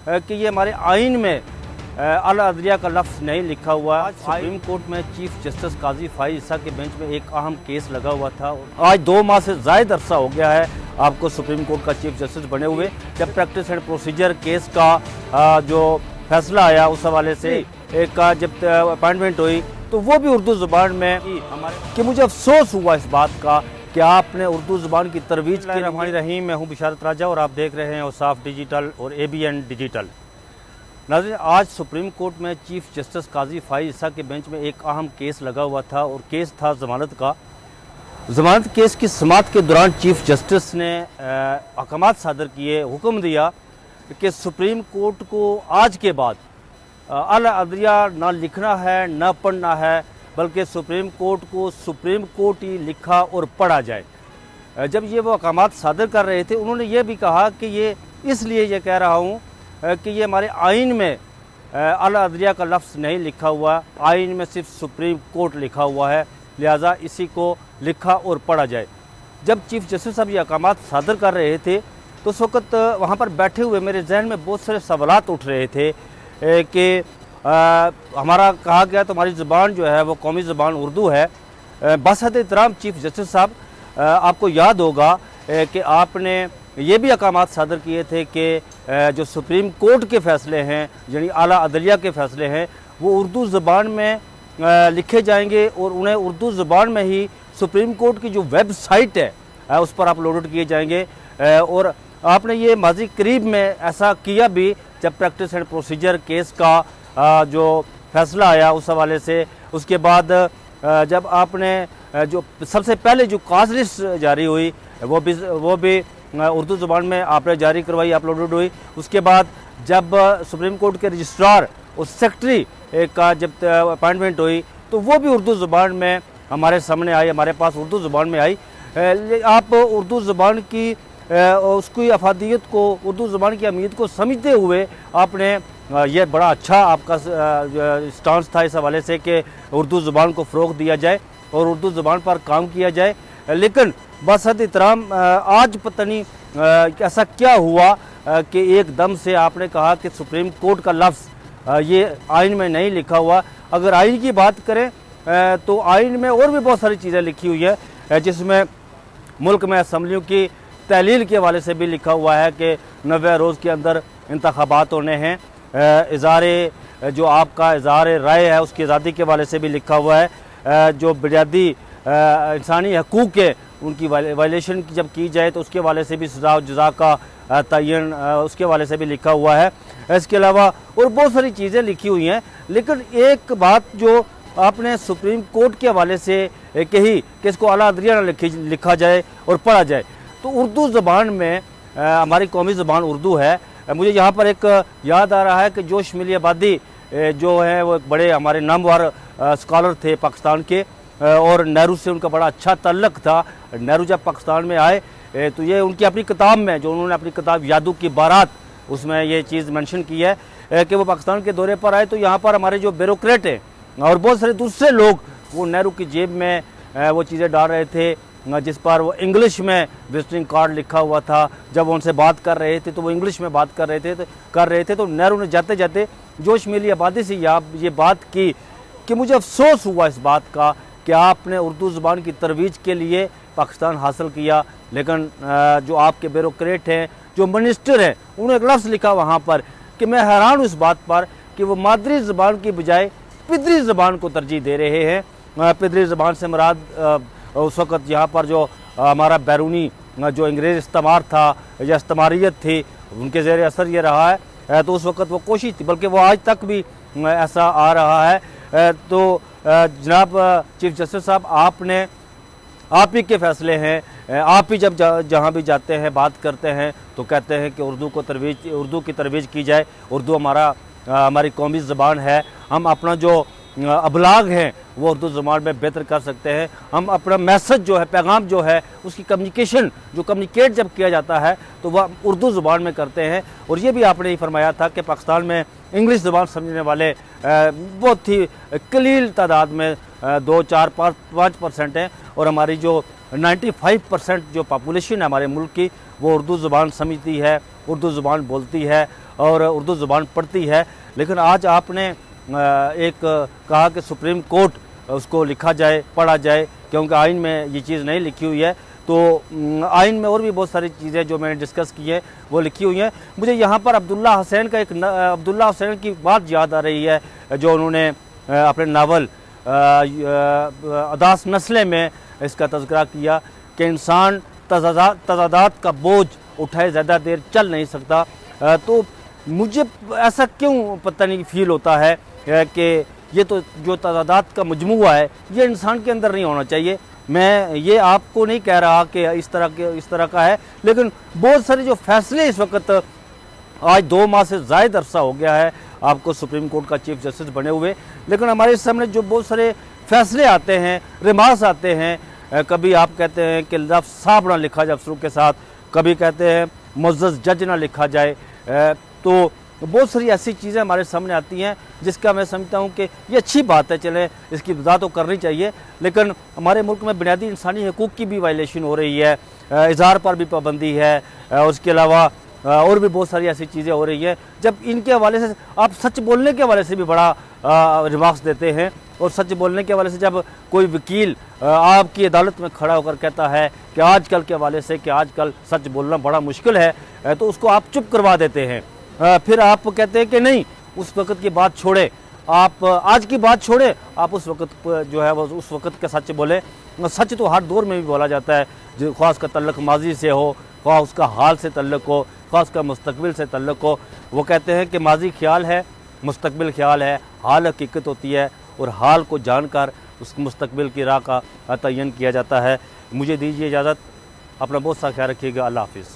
कि ये हमारे आइन में अल अदलिया का लफ्ज़ नहीं लिखा हुआ। आज सुप्रीम कोर्ट में चीफ जस्टिस काजी फाइज ईसा के बेंच में एक अहम केस लगा हुआ था। आज 2 माह से ज़ायद अरसा हो गया है आपको सुप्रीम कोर्ट का चीफ जस्टिस बने हुए। जब प्रैक्टिस एंड प्रोसीजर केस का जो फैसला आया उस हवाले से एक जब अपॉइंटमेंट हुई तो वो भी उर्दू ज़ुबान में कि मुझे अफसोस हुआ इस बात का कि आपने उर्दू ज़ुबान की तरवीज की। रहमानी रहीम, मैं हूँ बिशारत राजा और आप देख रहे हैं औसाफ डिजिटल और ABN डिजिटल। नाज़रीन, आज सुप्रीम कोर्ट में चीफ जस्टिस काजी फाइज ईसा के बेंच में एक अहम केस लगा हुआ था और केस था ज़मानत का। ज़मानत केस की समाअत के दौरान चीफ जस्टिस ने अहकामात सादर किए, हुक्म दिया कि सुप्रीम कोर्ट को आज के बाद अल अदलिया ना लिखना है ना पढ़ना है, बल्कि सुप्रीम कोर्ट को सुप्रीम कोर्ट ही लिखा और पढ़ा जाए। जब ये वो अहकामात सादर कर रहे थे उन्होंने ये भी कहा कि ये इसलिए ये कह रहा हूँ कि ये हमारे आइन में अल अदलिया का लफ्ज़ नहीं लिखा हुआ, आइन में सिर्फ सुप्रीम कोर्ट लिखा हुआ है, लिहाजा इसी को लिखा और पढ़ा जाए। जब चीफ जस्टिस साहब ये अहकामात सादर कर रहे थे तो उस वक्त वहाँ पर बैठे हुए मेरे जहन में बहुत सारे सवालात उठ रहे थे कि हमारा कहा गया तो हमारी ज़ुबान जो है वो कौमी ज़ुबान उर्दू है। बसहद एहतराम चीफ जस्टिस साहब, आपको याद होगा कि आपने ये भी अहकामात सादर किए थे कि जो सुप्रीम कोर्ट के फ़ैसले हैं यानी आला अदलिया के फ़ैसले हैं वो उर्दू ज़ुबान में लिखे जाएंगे और उन्हें उर्दू ज़ुबान में ही सुप्रीम कोर्ट की जो वेबसाइट है उस पर अपलोड किए जाएंगे। और आपने ये माजी करीब में ऐसा किया भी जब प्रैक्टिस एंड प्रोसीजर केस का जो फैसला आया उस हवाले से। उसके बाद जब आपने जो सबसे पहले जो काज लिस्ट जारी हुई वो भी उर्दू ज़ुबान में आपने जारी करवाई, अपलोडेड हुई। उसके बाद जब सुप्रीम कोर्ट के रजिस्ट्रार और सेक्रेटरी का जब अपॉइंटमेंट हुई तो वो भी उर्दू ज़ुबान में हमारे सामने आई, हमारे पास उर्दू ज़ुबान में आई। आप उर्दू ज़ुबान की उसकी अफादियत को, उर्दू ज़ुबान की अहमियत को समझते हुए आपने ये बड़ा अच्छा आपका स्टांस था इस हवाले से कि उर्दू ज़ुबान को फ़रोग़ दिया जाए और उर्दू ज़ुबान पर काम किया जाए। लेकिन बसहद एहतराम आज पता नहीं ऐसा क्या हुआ कि एकदम से आपने कहा कि सुप्रीम कोर्ट का लफ्ज़ ये आइन में नहीं लिखा हुआ। अगर आइन की बात करें तो आइन में और भी बहुत सारी चीज़ें लिखी हुई है, जिसमें मुल्क में असम्बलियों की तहलील के हवाले से भी लिखा हुआ है कि 90 रोज़ के अंदर इंतखाबात होने हैं। इज़हारे जो आपका इज़हारे राय है उसकी आज़ादी के हवाले से भी लिखा हुआ है। जो बुनियादी इंसानी हकूक़ है उनकी वायलेशन जब की जाए तो उसके हवाले से भी सज़ा और जज़ा का तयन उसके हवाले से भी लिखा हुआ है। इसके अलावा और बहुत सारी चीज़ें लिखी हुई हैं। लेकिन एक बात जो आपने सुप्रीम कोर्ट के हवाले से कही कि इसको अला अदलिया लिखा जाए और पढ़ा जाए, तो उर्दू ज़ुबान में हमारी कौमी ज़ुबान उर्दू है। मुझे यहाँ पर एक याद आ रहा है कि जोश मिली आबादी जो है वो एक बड़े हमारे नामवर स्कॉलर थे पाकिस्तान के और नेहरू से उनका बड़ा अच्छा तल्लक था। नेहरू जब पाकिस्तान में आए तो ये उनकी अपनी किताब में, जो उन्होंने अपनी किताब यादों की बारात, उसमें ये चीज़ मेंशन की है कि वो पाकिस्तान के दौरे पर आए तो यहाँ पर हमारे जो ब्यूरोक्रेट हैं और बहुत सारे दूसरे लोग वो नेहरू की जेब में वो चीज़ें डाल रहे थे जिस पर वो इंग्लिश में विजिटिंग कार्ड लिखा हुआ था। जब वो उनसे बात कर रहे थे तो वो इंग्लिश में बात कर रहे थे तो नेहरू ने जाते जाते जोश मिली आबादी से ये बात की कि मुझे अफसोस हुआ इस बात का कि आपने उर्दू ज़ुबान की तरवीज के लिए पाकिस्तान हासिल किया, लेकिन जो आपके ब्यूरोक्रेट हैं, जो मिनिस्टर हैं, उन्होंने एक लफ्ज़ लिखा वहाँ पर कि मैं हैरान हूँ इस बात पर कि वो मादरी ज़ुबान की बजाय पिदरी ज़ुबान को तरजीह दे रहे हैं। पिदरी ज़ुबान से मुराद उस वक़्त यहाँ पर जो हमारा बैरूनी जो अंग्रेज़ इस्तेमार था या इस्तेमारियत थी उनके ज़ेर असर ये रहा है। तो उस वक़्त वो कोशिश थी, बल्कि वो आज तक भी ऐसा आ रहा है। तो जनाब चीफ जस्टिस साहब, आप ही के फ़ैसले हैं। आप ही जब जहाँ भी जाते हैं बात करते हैं तो कहते हैं कि उर्दू की तरवीज की जाए। उर्दू हमारी कौमी ज़ुबान है। हम अपना जो अबलाग हैं वो उर्दू ज़ुबान में बेहतर कर सकते हैं। हम अपना मैसेज जो है, पैगाम जो है, उसकी कम्युनिकेशन जो कम्युनिकेट जब किया जाता है तो वह उर्दू ज़ुबान में करते हैं। और ये भी आपने ही फरमाया था कि पाकिस्तान में इंग्लिश ज़ुबान समझने वाले बहुत ही कलील तादाद में 2, 4, 5% हैं और हमारी जो 95% जो पॉपुलेशन है हमारे मुल्क की वो उर्दू ज़ुबान समझती है, उर्दू ज़ुबान बोलती है। और उर्दू ज़ुबान पढ़ती है। लेकिन आज आपने एक कहा कि सुप्रीम कोर्ट उसको लिखा जाए, पढ़ा जाए, क्योंकि आइन में ये चीज़ नहीं लिखी हुई है। तो आइन में और भी बहुत सारी चीज़ें जो मैंने डिस्कस की है वो लिखी हुई हैं। मुझे यहाँ पर अब्दुल्ला हुसैन का अब्दुल्ला हुसैन की बात याद आ रही है, जो उन्होंने अपने नावल अदास नस्लें में इसका तज़किरा किया कि इंसान तज़ादात का बोझ उठाए ज़्यादा देर चल नहीं सकता। तो मुझे ऐसा क्यों पता नहीं फील होता है कि ये तो जो तज़ादात का मजमूआ है ये इंसान के अंदर नहीं होना चाहिए। मैं ये आपको नहीं कह रहा कि इस तरह का है, लेकिन बहुत सारे जो फैसले इस वक्त, आज 2 माह से ज़ायद अरसा हो गया है आपको सुप्रीम कोर्ट का चीफ जस्टिस बने हुए, लेकिन हमारे सामने जो बहुत सारे फैसले आते हैं, रिमार्क्स आते हैं, कभी आप कहते हैं कि लफ्ज़ साहब ना लिखा जाए अफसरों के साथ, कभी कहते हैं मुअज़्ज़ज़ जज ना लिखा जाए। तो बहुत सारी ऐसी चीज़ें हमारे सामने आती हैं जिसका मैं समझता हूँ कि ये अच्छी बात है, चले इसकी वज़ाहत तो करनी चाहिए, लेकिन हमारे मुल्क में बुनियादी इंसानी हकूक़ की भी वायलेशन हो रही है, इज़हार पर भी पाबंदी है, उसके अलावा और भी बहुत सारी ऐसी चीज़ें हो रही है। जब इनके हवाले से आप सच बोलने के हवाले से भी बड़ा रिमार्क्स देते हैं, और सच बोलने के हवाले से जब कोई वकील आपकी अदालत में खड़ा होकर कहता है कि आजकल के हवाले से कि आजकल सच बोलना बड़ा मुश्किल है, तो उसको आप चुप करवा देते हैं। फिर आप कहते हैं कि नहीं, उस वक़्त की बात छोड़े, आप आज की बात छोड़े, आप उस वक़्त जो है वो उस वक़्त का सच बोले। सच तो हर दौर में भी बोला जाता है, जो ख़ास का तल्लुक़ माजी से हो, ख्वाह उसका हाल से तल्लुक़ हो, ख़ास उसका मुस्तकबिल से तल्लुक़ हो। वो कहते हैं कि माजी ख्याल है, मुस्तकबिल ख्याल है, हाल हकीकत होती है, और हाल को जानकर उस मुस्तकबिल की राह का तयन किया जाता है। मुझे दीजिए इजाज़त, अपना बहुत सा ख्याल रखिएगा। अल्लाह हाफ़िज़।